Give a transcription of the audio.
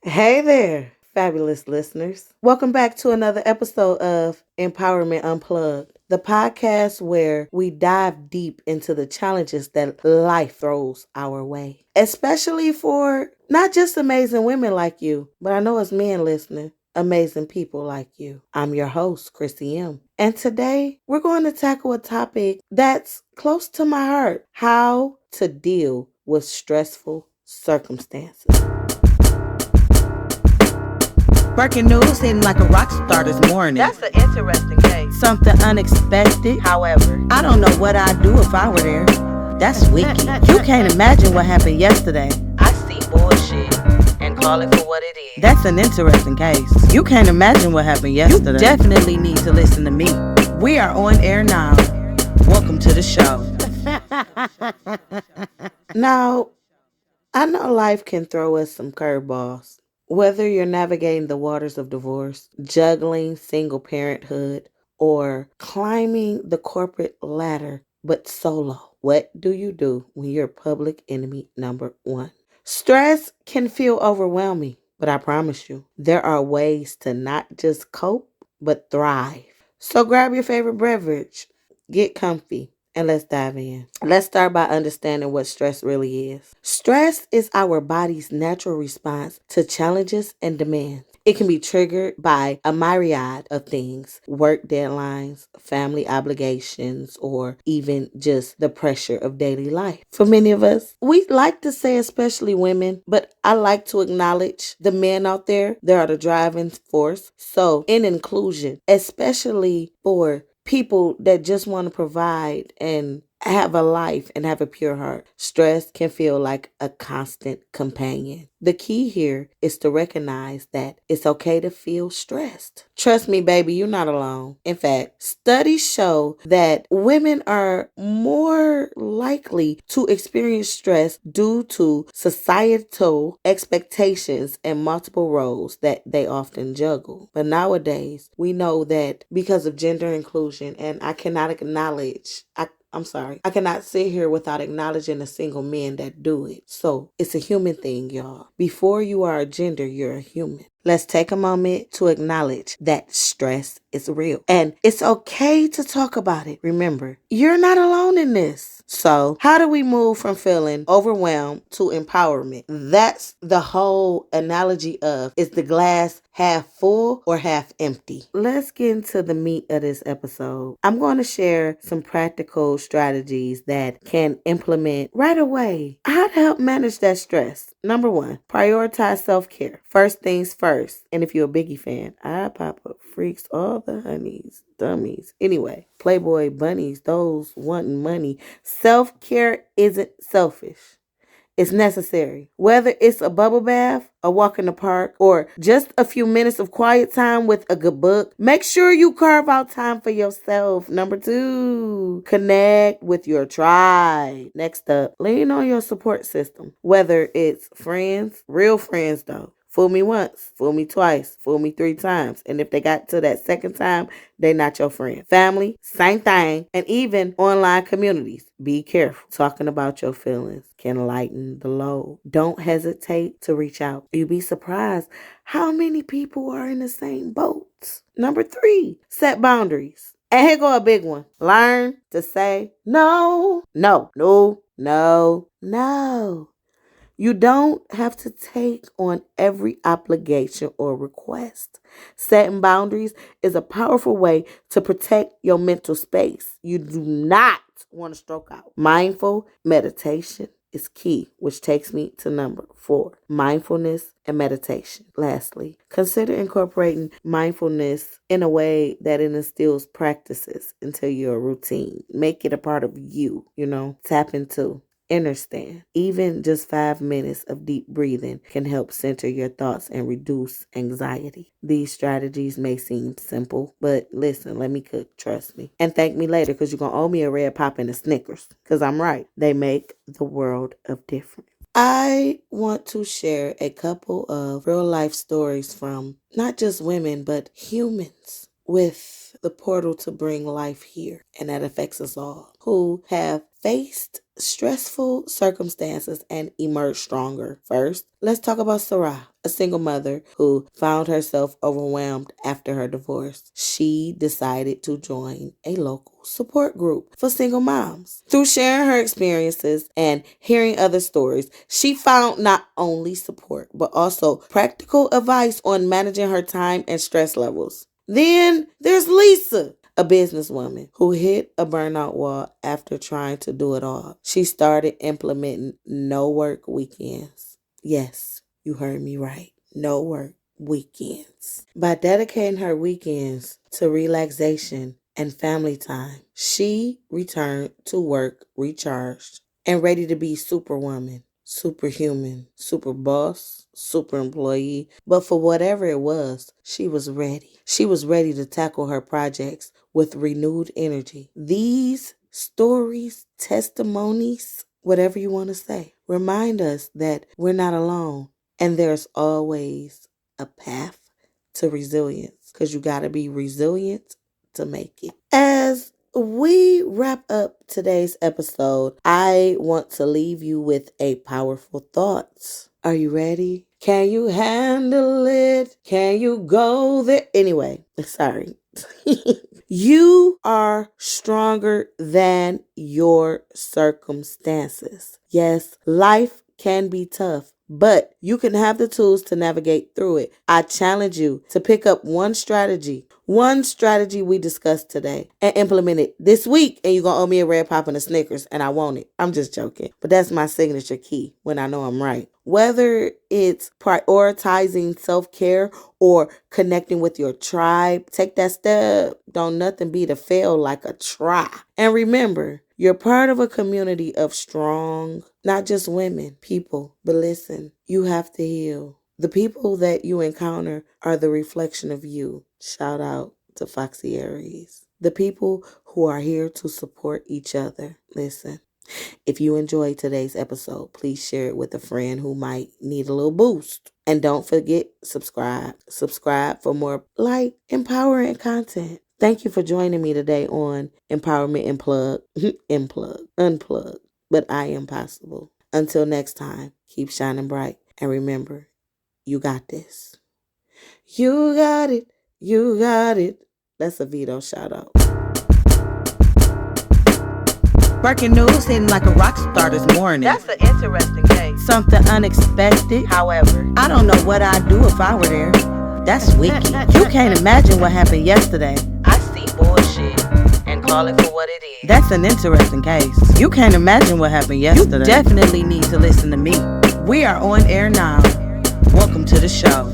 Hey there, fabulous listeners. Welcome back to another episode of Empowerment Unplugged, the podcast where we dive deep into the challenges that life throws our way, especially for not just amazing women like you, but I know it's men listening. Amazing people like you. I'm your host, Chrissy M. And today we're going to tackle a topic that's close to my heart: how to deal with stressful circumstances. Breaking news hitting like a rock star this morning. That's an interesting case. Something unexpected. However, I don't know what I'd do if I were there. That's wicked. You can't imagine what happened yesterday. I see bullshit and call it for what it is. That's an interesting case. You can't imagine what happened yesterday. You definitely need to listen to me. We are on air now. Welcome to the show. Now, I know life can throw us some curveballs. Whether you're navigating the waters of divorce, juggling single parenthood, or climbing the corporate ladder but solo, what do you do when you're public enemy number one? Stress can feel overwhelming, but I promise you, there are ways to not just cope, but thrive. So grab your favorite beverage, get comfy, and let's dive in. Let's start by understanding what stress really is. Stress is our body's natural response to challenges and demands. It can be triggered by a myriad of things: work deadlines, family obligations, or even just the pressure of daily life. For many of us, we like to say, especially women, but I like to acknowledge the men out there. They are the driving force. So, in inclusion, especially for people that just want to provide and have a life and have a pure heart, stress can feel like a constant companion. The key here is to recognize that it's okay to feel stressed. Trust me, baby, you're not alone. In fact, studies show that women are more likely to experience stress due to societal expectations and multiple roles that they often juggle. But nowadays, we know that because of gender inclusion, and I cannot sit here without acknowledging the single men that do it. So it's a human thing, y'all. Before you are a gender, you're a human. Let's take a moment to acknowledge that stress is real. And it's okay to talk about it. Remember, you're not alone in this. So, how do we move from feeling overwhelmed to empowerment? That's the whole analogy of, is the glass half full or half empty? Let's get into the meat of this episode. I'm going to share some practical strategies that can implement right away. How to help manage that stress. Number one, prioritize self-care. First things first. And if you're a Biggie fan, I pop up freaks, all the honeys, dummies. Anyway, Playboy bunnies, those wanting money. Self-care isn't selfish. It's necessary. Whether it's a bubble bath, a walk in the park, or just a few minutes of quiet time with a good book, make sure you carve out time for yourself. Number two, connect with your tribe. Next up, lean on your support system. Whether it's friends, real friends though. Fool me once, fool me twice, fool me three times. And if they got to that second time, they not your friend. Family, same thing. And even online communities. Be careful. Talking about your feelings can lighten the load. Don't hesitate to reach out. You'd be surprised how many people are in the same boat. Number three, set boundaries. And here go a big one. Learn to say no, no, no, no, no. You don't have to take on every obligation or request. Setting boundaries is a powerful way to protect your mental space. You do not want to stroke out. Mindful meditation is key, which takes me to number four, mindfulness and meditation. Lastly, consider incorporating mindfulness in a way that it instills practices into your routine. Make it a part of you, tap into. Understand, even just 5 minutes of deep breathing can help center your thoughts and reduce anxiety. These strategies may seem simple, but listen, let me cook, trust me. And thank me later, because you're going to owe me a red pop and a Snickers, because I'm right. They make the world of difference. I want to share a couple of real life stories from not just women, but humans. with the portal to bring life here, and that affects us all, who have faced stressful circumstances and emerged stronger. First, let's talk about Sarah, a single mother who found herself overwhelmed after her divorce. She decided to join a local support group for single moms. Through sharing her experiences and hearing other stories, she found not only support, but also practical advice on managing her time and stress levels. Then there's Lisa, a businesswoman who hit a burnout wall after trying to do it all. She started implementing no work weekends. Yes, you heard me right. No work weekends. By dedicating her weekends to relaxation and family time, she returned to work recharged and ready to be superwoman, superhuman, super boss, super employee. But for whatever it was, she was ready. She was ready to tackle her projects with renewed energy. These stories, testimonies, whatever you want to say, remind us that we're not alone and there's always a path to resilience, because you got to be resilient to make it. As we wrap up today's episode, I want to leave you with a powerful thought. Are you ready? Can you handle it? Can you go there? Anyway, sorry. You are stronger than your circumstances. Yes, life can be tough, but you can have the tools to navigate through it. I challenge you to pick up one strategy we discussed today, and implement it this week, and you're going to owe me a red pop and a Snickers, and I want it. I'm just joking, but that's my signature key when I know I'm right. Whether it's prioritizing self-care or connecting with your tribe, take that step. Don't nothing be to fail like a try. And remember, you're part of a community of strong, not just women, people. But listen, you have to heal. The people that you encounter are the reflection of you. Shout out to Foxy Aries. The people who are here to support each other. Listen, if you enjoyed today's episode, please share it with a friend who might need a little boost. And don't forget, subscribe. Subscribe for more empowering content. Thank you for joining me today on Empowerment Unplug. But I am possible. Until next time, keep shining bright. And remember, you got this. You got it. You got it. That's a Vito shout out. Breaking news hitting like a rock star this morning. That's an interesting case. Something unexpected. However, I don't know what I'd do if I were there. That's wiki. You can't imagine what happened yesterday. I see bullshit and call it for what it is. That's an interesting case. You can't imagine what happened yesterday. You definitely need to listen to me. We are on air now. Welcome to the show.